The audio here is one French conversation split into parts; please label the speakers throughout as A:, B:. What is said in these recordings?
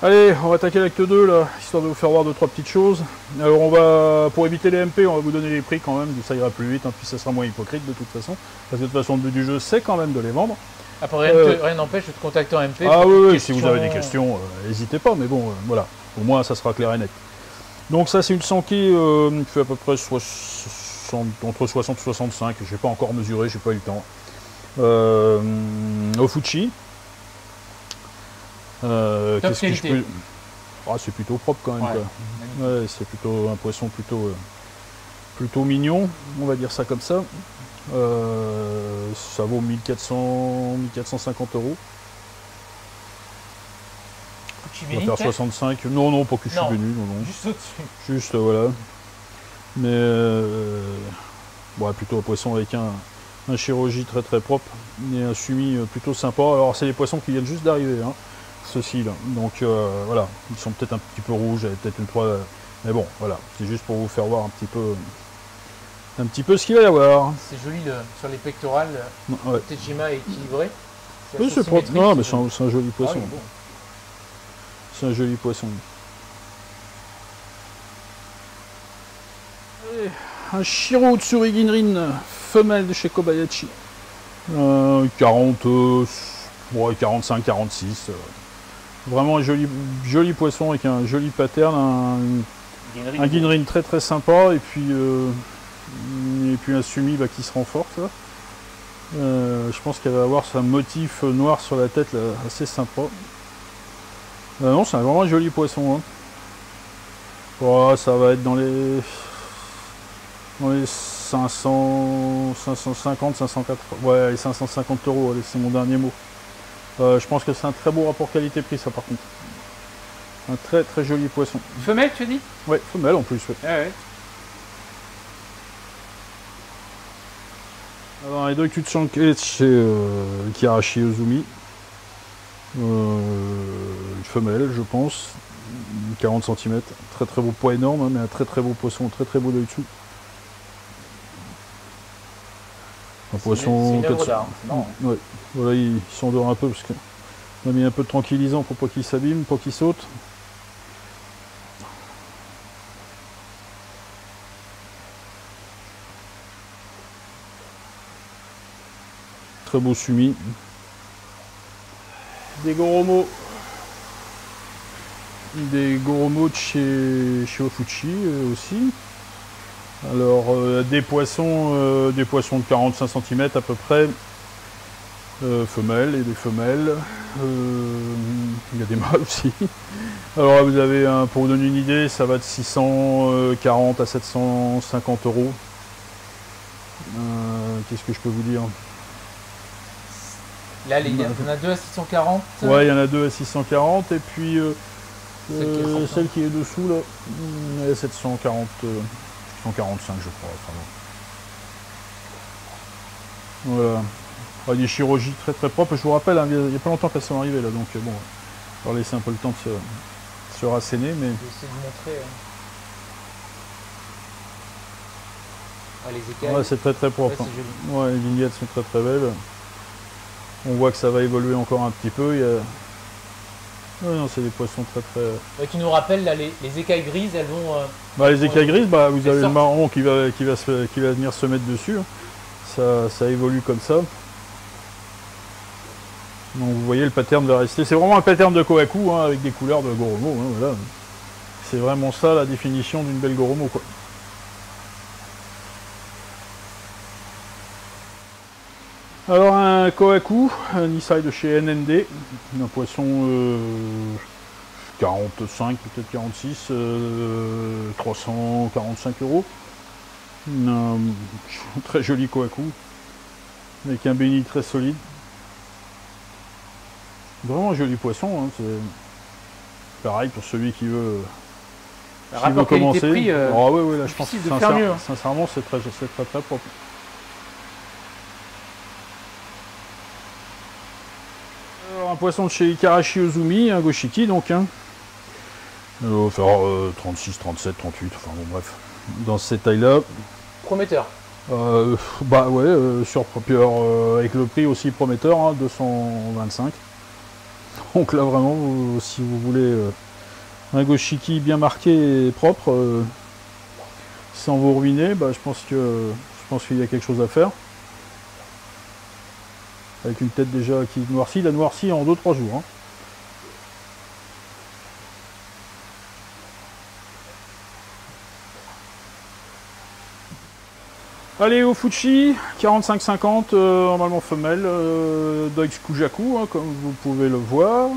A: Allez, on va attaquer l'acte 2 là, histoire de vous faire voir 2-3 petites choses. Alors on va, pour éviter les MP, on va vous donner les prix quand même, ça ira plus vite, hein, puis ça sera moins hypocrite de toute façon. Parce que de toute façon le but du jeu c'est quand même de les vendre.
B: Après rien n'empêche de te contacter en MP.
A: Ah oui, si vous avez des questions, n'hésitez pas, mais bon, voilà, au moins ça sera clair et net. Donc ça c'est une Sankey qui fait à peu près entre 60 et 65, je n'ai pas encore mesuré, j'ai pas eu le temps. Ofuchi. Qu'est-ce que je peux... Ah, c'est plutôt propre quand même. Ouais, c'est plutôt un poisson plutôt mignon, on va dire ça comme ça. Ça vaut 1450 €. On va faire 65. Non, pas que je suis venu. Non.
B: Juste au-dessus.
A: Juste, voilà. Mais bon, plutôt un poisson avec un chirurgie très très propre et un sumi plutôt sympa. Alors, c'est des poissons qui viennent juste d'arriver, hein, ceux-ci là. Donc, voilà. Ils sont peut-être un petit peu rouges, peut-être une proie. Mais bon, voilà. C'est juste pour vous faire voir un petit peu ce qu'il va y avoir.
B: C'est joli sur les pectorales.
A: Ouais.
B: Tejima est équilibré.
A: Oui, c'est propre. Non, mais c'est un joli poisson.
B: Ah, oui, bon.
A: C'est un joli poisson. Allez, un Shiro Tsuriginrin, femelle de chez Kobayashi. 45, 46. Vraiment un joli poisson avec un joli pattern. Un Ginrin très très sympa. Et puis un sumi qui se renforce. Là. Je pense qu'elle va avoir un motif noir sur la tête là, assez sympa. Non, c'est vraiment un joli poisson. Hein. Oh, ça va être dans les 500, 550, 580. Ouais, les 550 €, allez, c'est mon dernier mot. Je pense que c'est un très beau rapport qualité-prix, ça par contre. Un très très joli poisson.
B: Femelle, tu as dit?
A: Ouais, femelle en plus. Ouais.
B: Ah ouais.
A: Alors, les deux Kutsanke chez Kirashi Ozumi. Une femelle, je pense. 40 cm. Très très beau poids énorme, hein, mais un très très beau poisson, très très beau d'œil dessous. Un poisson.
B: C'est une œuvre d'art, non.
A: Ouais. Voilà, il s'endort un peu parce qu'on a mis un peu de tranquillisant pour pas qu'il s'abîme, pour qu'il saute. Très beau sumi. Des Goromo. Des Goromo de chez Ofuchi aussi. Alors des poissons de 45 cm à peu près. Femelles et des femelles. Il y a des mâles aussi. Alors là, vous avez pour vous donner une idée, ça va de 640 à 750 €. Qu'est-ce que je peux vous dire?
B: Là, il y en a deux à 640.
A: Ouais, il y en a deux à 640 et puis celle qui est dessous là, elle est 740, 145 je crois. Enfin, bon. Voilà. Des chirurgies très très propres. Je vous rappelle, hein, il n'y a pas longtemps qu'elles sont arrivées là, donc bon, on va laisser un peu le temps de se rasséner, mais.
B: Je vais essayer de montrer. Ah, les écailles.
A: Ouais, c'est très très propre.
B: Ouais, c'est joli.
A: Ouais, les vignettes sont très très belles. On voit que ça va évoluer encore un petit peu. Ouais, non, c'est des poissons très très.
B: Ouais, tu nous rappelles là, les écailles grises, elles vont.
A: Les écailles grises, vous avez le marron qui va venir se mettre dessus. Ça évolue comme ça. Donc vous voyez le pattern va rester. C'est vraiment un pattern de Kohaku hein, avec des couleurs de Goromo. Hein, voilà. C'est vraiment ça la définition d'une belle Goromo quoi. Alors un Kohaku, un Nisai de chez NND, un poisson 45, peut-être 46, 345 €. Un très joli Kohaku, avec un béni très solide. Vraiment un joli poisson, hein, c'est pareil pour celui qui veut, commencer.
B: Ah
A: ouais, là je pense que sincèrement c'est très très propre. Alors, un poisson de chez Ikarashi Ozumi, un Goshiki donc. Hein. Il va faire 36, 37, 38, enfin bon bref. Dans ces tailles-là.
B: Prometteur.
A: Sur Propieur, avec le prix aussi prometteur, hein, 225. Donc là vraiment, si vous voulez un goshiki bien marqué et propre, sans vous ruiner, bah, je pense qu'il y a quelque chose à faire. Avec une tête déjà qui noircit, la noircit en 2-3 jours. Hein. Allez, au Fuji, 45-50, normalement femelle, Deutsch Kujaku, hein, comme vous pouvez le voir.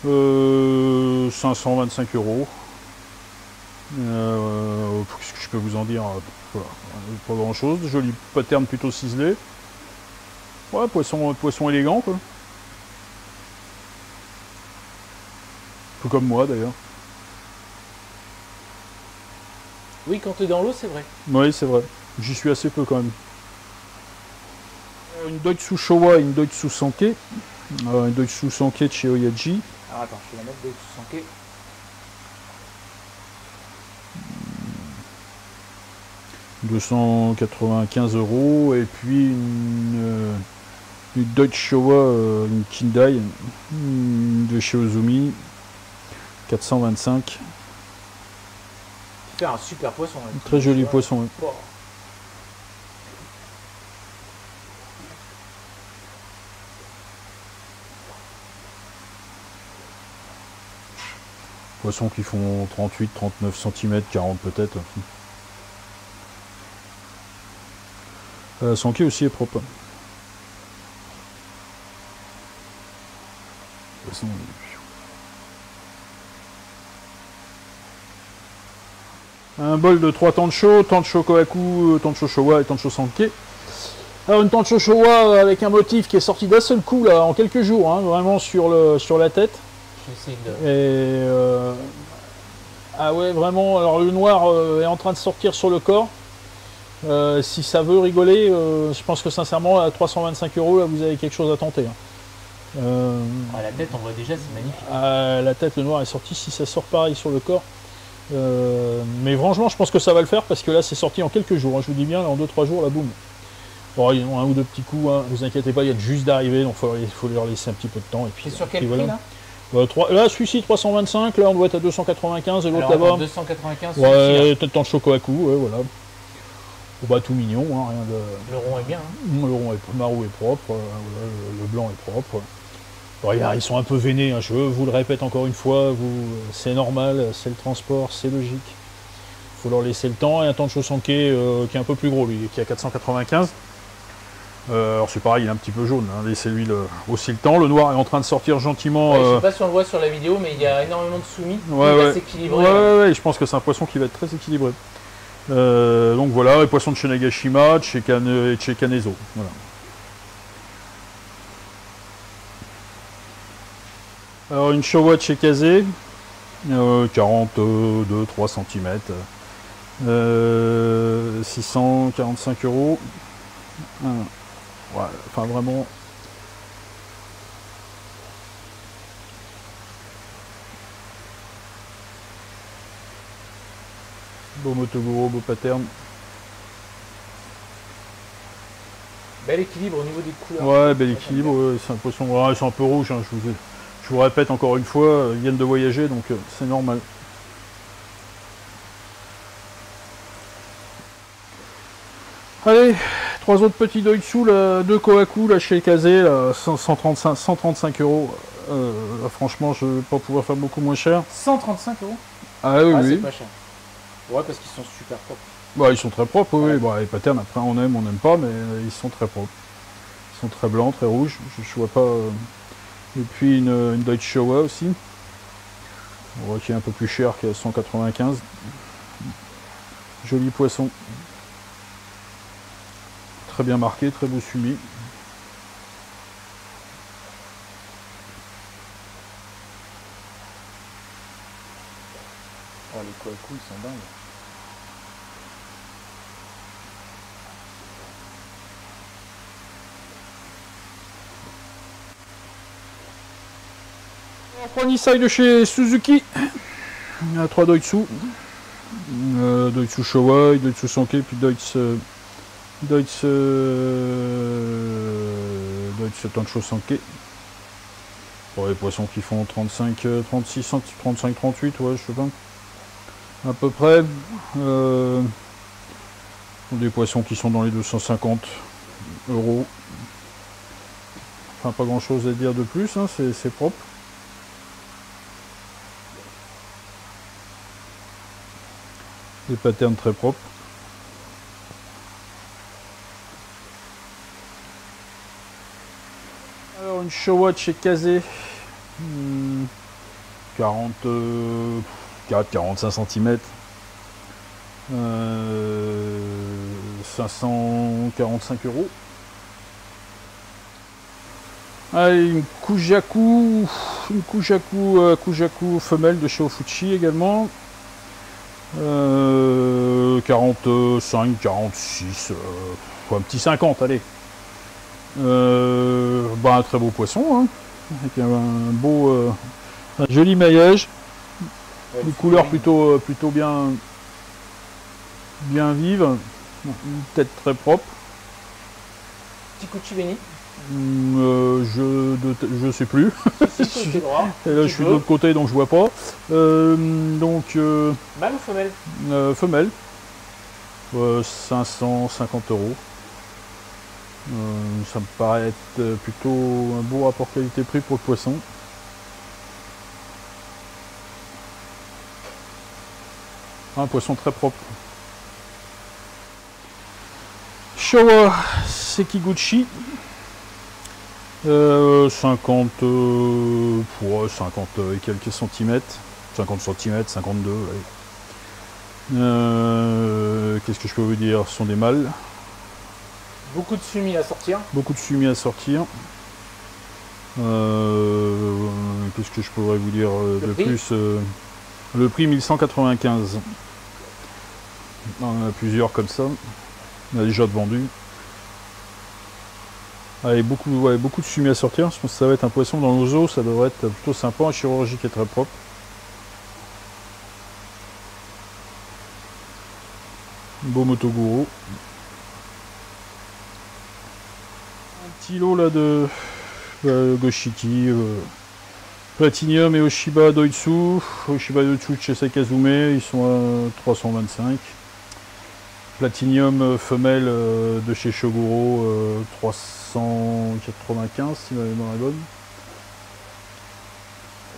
A: 525 €. Qu'est-ce que je peux vous en dire? Voilà, pas grand chose, joli pattern plutôt ciselé. Ouais, poisson élégant quoi. Tout comme moi d'ailleurs.
B: Oui, quand tu es dans l'eau, c'est vrai.
A: Oui, c'est vrai. J'y suis assez peu quand même. Une Doitsu Showa et une Doitsu Sanke. Une Doitsu Sanke de chez Oyaji.
B: Alors attends, je vais la mettre de Sanke.
A: « 295 € et puis une Deutsche Showa, une Kindai de chez Ozumi, 425.
B: Faire un super poisson. Là,
A: très joli poisson.
B: Wow.
A: Poissons qui font 38, 39 cm, 40 peut-être. La Sanke aussi est propre. Poisson. Un bol de 3 Tancho Kohaku, Tancho Showa et Tancho Sanke. Alors une Tancho Showa avec un motif qui est sorti d'un seul coup là en quelques jours, hein, vraiment sur la tête. Et ah ouais, vraiment, alors le noir est en train de sortir sur le corps. Si ça veut rigoler, je pense que sincèrement à 325 € là vous avez quelque chose à tenter. Hein.
B: La tête on voit déjà, c'est magnifique.
A: La tête, le noir est sorti, si ça sort pareil sur le corps. Mais franchement je pense que ça va le faire parce que là c'est sorti en quelques jours, hein, je vous dis bien, là, en 2-3 jours, la boum. Bon, ils ont un ou deux petits coups, hein, vous inquiétez pas, il y a juste d'arriver, donc il faut leur laisser un petit peu de temps.
B: C'est sur quel prix là?
A: Là, celui-ci 325, là on doit être à 295 et l'autre là-bas.
B: 295.
A: Ouais, peut-être en Shokohaku, ouais, voilà. Bon, bah tout mignon, hein, rien de.
B: Le rond est bien. Hein.
A: Le rond est marou est propre, voilà, le blanc est propre. Bon, ils sont un peu veinés, hein, je vous le répète encore une fois, c'est normal, c'est le transport, c'est logique. Il faut leur laisser le temps, et un Tancho Sanke qui est un peu plus gros, lui, qui est à 495. Alors c'est pareil, il est un petit peu jaune, hein. Laissez-lui aussi le temps. Le noir est en train de sortir gentiment.
B: Je sais pas si on le voit sur la vidéo, mais il y a énormément de soumis.
A: Ouais,
B: il est assez équilibré.
A: Ouais, je pense que c'est un poisson qui va être très équilibré. Donc voilà, les poissons de chez Nagashima, de chez Kanezo. Voilà. Alors une Showa de chez Kaze, 42-3 cm. 645 €. Ouais, enfin vraiment. Beau Motoguro, beau pattern.
B: Bel équilibre au niveau des couleurs.
A: Ouais, bel équilibre, ouais, c'est un poisson. Ouais, c'est un peu rouge, hein, je vous répète encore une fois, ils viennent de voyager, donc c'est normal. Allez, 3 autres petits Doitsu, deux Kohaku là, chez Kaze, 135 €. Franchement, je ne vais pas pouvoir faire beaucoup moins cher.
B: 135 €.
A: Ah oui, oui.
B: C'est pas cher. Ouais, parce qu'ils sont super propres.
A: Bah, ils sont très propres, oui. Bon, les patterns, après, on aime pas, mais ils sont très propres. Ils sont très blancs, très rouges. Je vois pas. Et puis une Deutsche Showa aussi. On voit qu'il est un peu plus cher qu'à 195. Joli poisson. Très bien marqué, très beau sumi.
B: Oh, les Kohaku, ils sont dingues.
A: Un Nisai de chez Suzuki. Il y a 3 Doitsu. Doitsu Showa, Doitsu Sanke, puis Doitsu Tancho Sanke. Pour les poissons qui font 35, 36, 35, 38, ouais, je sais pas. À peu près. Des poissons qui sont dans les 250 €. Enfin, pas grand chose à dire de plus, hein, c'est propre. Des patterns très propres. Alors une Showa de chez Kazé, 44-45 cm, 545 €. Allez, une Kujaku femelle de chez Ofuchi également, 45, 46, un petit 50, allez. Un très beau poisson, hein, avec un beau, un joli maillage, des couleurs plutôt bien vives, une tête très propre.
B: Petit Kuchi béni.
A: Je sais plus. Et là je suis de l'autre côté donc je vois pas.
B: Mâle ou femelle?
A: Femelle. 550 €. Ça me paraît être plutôt un beau rapport qualité-prix pour le poisson. Un poisson très propre. Showa Sekiguchi. 50 et quelques centimètres. 50 cm, 52. Qu'est-ce que je peux vous dire? Ce sont des mâles.
B: Beaucoup de sumi à sortir.
A: Beaucoup de sumi à sortir. Qu'est-ce que je pourrais vous dire de plus? Le prix 1195. On en a plusieurs comme ça. On a déjà de vendus. Allez, beaucoup de sumi à sortir. Je pense que ça va être un poisson dans nos eaux. Ça devrait être plutôt sympa. Un chirurgique est très propre. Beau Motoguro. Un petit lot là de Goshiki, Platinum et Oshiba Doitsu. Oshiba Doitsu de chez Sakazume, ils sont à 325. Platinum femelle de chez Shoguro, 395 si ma mémoire est bonne.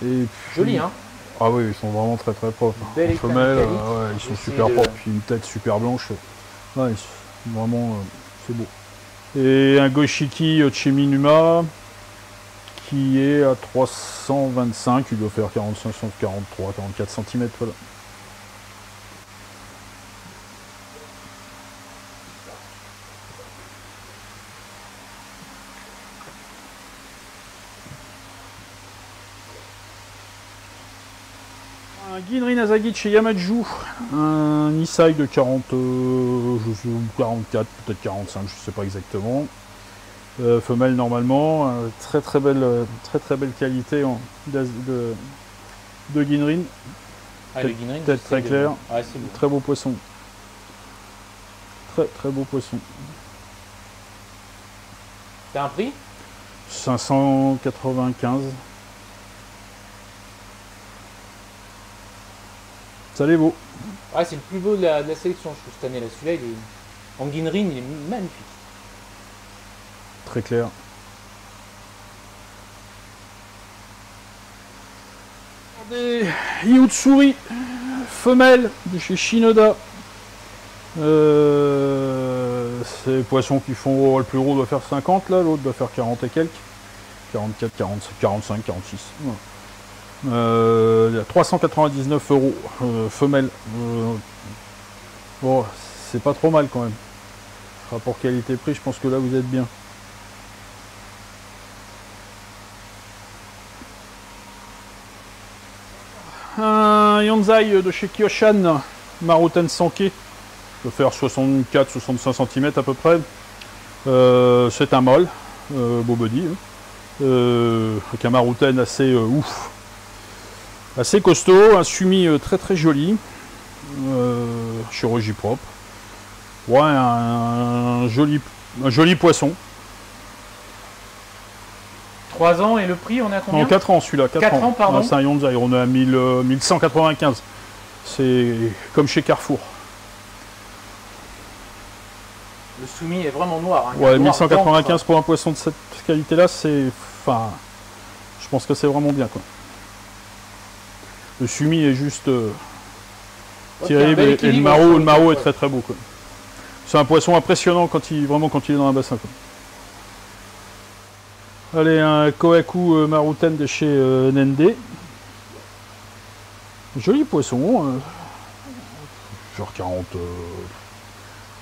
A: Et puis...
B: Joli, hein?
A: Ah oui, ils sont vraiment très propres.
B: Belle
A: femelles, ouais, ils sont super propres, puis une tête super blanche. Ouais, vraiment, c'est beau. Et un Goshiki de chez Minuma qui est à 325, il doit faire 45, 43, 44 cm. Voilà. Un Ginrin Asagi de chez Yamaju, un Isai de 40, 44, peut-être 45, je ne sais pas exactement. Femelle normalement, très belle qualité de Ginrin.
B: Ah, le Ginrin,
A: tête très claire,
B: ouais, c'est beau.
A: Très beau poisson. Très beau poisson.
B: T'as un prix?
A: 595. Ça l'est beau.
B: Ah, c'est le plus beau de la sélection, je trouve, cette année là. Celui-là, en Ginrin, il est magnifique.
A: Très clair. Des Iyutsuri, femelle de chez Shinoda. C'est les poissons qui font, le plus gros doit faire 50 là, l'autre doit faire 40 et quelques. 44, 45, 46. Voilà. Il y a 399 €, femelle. Bon, c'est pas trop mal quand même. Rapport qualité-prix, je pense que là vous êtes bien. Un Yonzai de chez Kyoshan, Maruten Sanke, peut faire 64-65 cm à peu près. C'est un mâle, beau body, avec un Maruten assez ouf. Assez costaud, un sumi très joli, chirurgie propre. Ouais, un joli poisson.
B: 3 ans et le prix, on est à combien?
A: Non, 4 ans celui-là.
B: 4 ans, pardon.
A: Ah, c'est un Yonzai, on est à 1195. C'est comme chez Carrefour.
B: Le soumis est vraiment noir. Hein,
A: Ouais,
B: noir
A: 1195 pour un poisson de cette qualité-là, c'est... Enfin, je pense que c'est vraiment bien, quoi. Le sumi est juste terrible et le maro est très très beau, quoi. C'est un poisson impressionnant quand il est dans un bassin, quoi. Allez, un Kohaku Maruten de chez Nende. Joli poisson. Genre 40...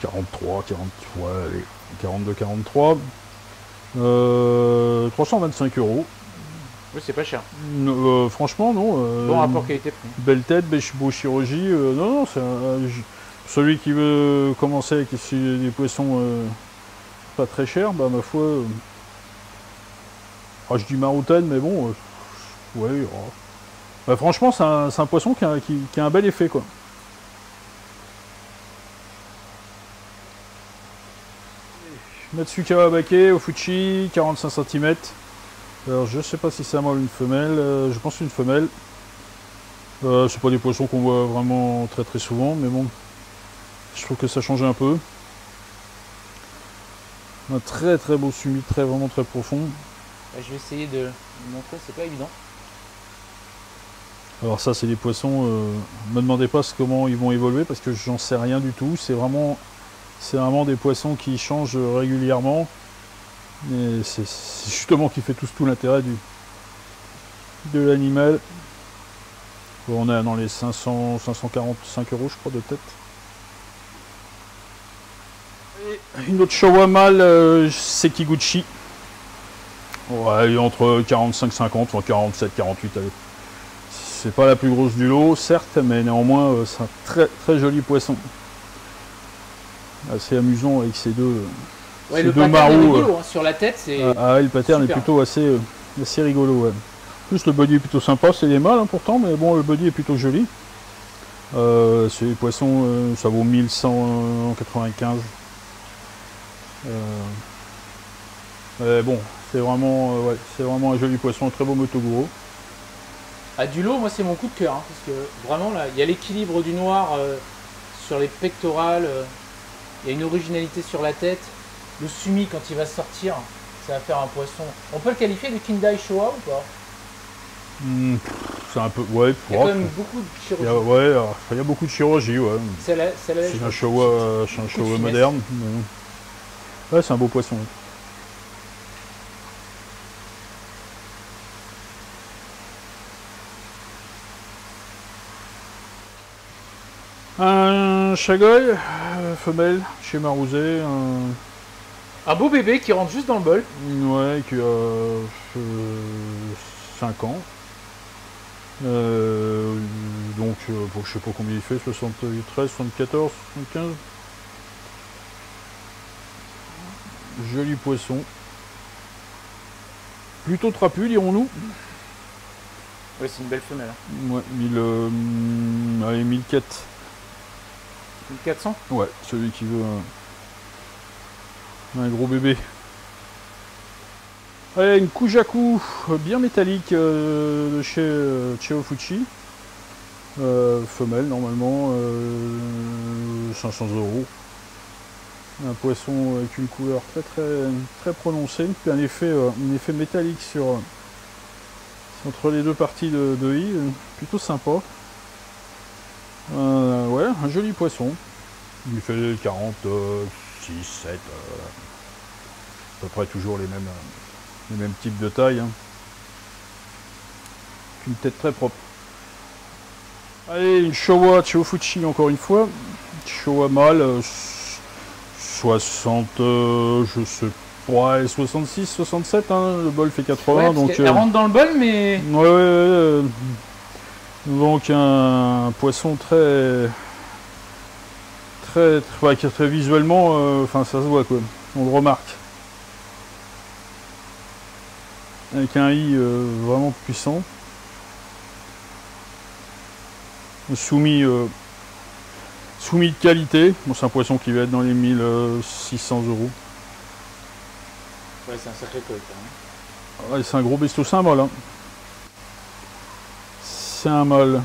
A: 43, 40, ouais, allez, 42, 43. 325 €.
B: Oui, c'est pas cher.
A: Franchement, non.
B: Bon rapport qualité-prix.
A: Belle tête, beau chirurgie. Non, c'est celui qui veut commencer avec des poissons pas très chers, bah ma foi. Je dis Maruten, mais bon, ouais. Bah, franchement, c'est un poisson qui a un bel effet, quoi. Matsukawa Bake, Ofuchi, 45 cm. Alors je sais pas si c'est un mâle ou une femelle, je pense que c'est une femelle. C'est pas des poissons qu'on voit vraiment très très souvent, mais bon, je trouve que ça change un peu. Un très très beau sumi, vraiment très profond.
B: Je vais essayer de le montrer, c'est pas évident.
A: Alors ça c'est des poissons, me demandez pas comment ils vont évoluer parce que j'en sais rien du tout, c'est vraiment des poissons qui changent régulièrement. Et c'est justement qui fait tout l'intérêt de l'animal. On est dans les 545 € je crois de tête. Et une autre Showa mâle, Sekiguchi. Ouais, entre 45-50, enfin 47-48, allez. C'est pas la plus grosse du lot, certes, mais néanmoins c'est un très très joli poisson. Assez amusant avec ces deux.
B: Ouais, le pattern est rigolo, hein, sur la tête, c'est.
A: Le pattern est plutôt assez rigolo. Ouais. En plus, le body est plutôt sympa, c'est des mâles hein, pourtant, mais bon, le body est plutôt joli. C'est des poissons, ça vaut 1195. Bon, c'est vraiment un joli poisson, un très beau Motoguro.
B: Du lot, moi, c'est mon coup de cœur, hein, parce que vraiment, là, il y a l'équilibre du noir sur les pectorales, il y a une originalité sur la tête. Le sumi, quand il va sortir, ça va faire un poisson. On peut le qualifier de Kindai Showa ou pas?
A: C'est un peu. Ouais,
B: il y a quand même beaucoup de chirurgie.
A: Il y a beaucoup de chirurgie, ouais. C'est un Showa moderne. Ouais, c'est un beau poisson. Un Shagoy, femelle, chez Marouzé.
B: Un beau bébé qui rentre juste dans le bol.
A: Ouais, qui a 5 ans. Donc, je sais pas combien il fait, 73, 74, 75. Joli poisson. Plutôt trapu, dirons-nous.
B: Oui, c'est une belle femelle.
A: Ouais, 1004.
B: 1400.
A: Ouais, celui qui veut un gros bébé. Allez, une Kujaku bien métallique de chez Ofuchi. Femelle normalement, 500 €. Un poisson avec une couleur très prononcée, puis un effet métallique entre les deux parties de i, plutôt sympa. Ouais, un joli poisson. Il fait 46, 7, à peu près toujours les mêmes types de taille. Hein. Une tête très propre. Allez, une Showa Ofuchi encore une fois. Showa mâle, 60, je sais pas, 66, 67, hein, le bol fait 80.
B: Ouais,
A: donc
B: elle rentre dans le bol, mais.
A: Ouais. Donc un poisson très visuellement, enfin ça se voit quoi, on le remarque. Avec un i vraiment puissant. Soumis de qualité. Bon, c'est un poisson qui va être dans les 1600 €.
B: Ouais, c'est un sacré collecteur.
A: Ouais, c'est un gros bestiau, c'est un mâle. Hein. C'est un mâle.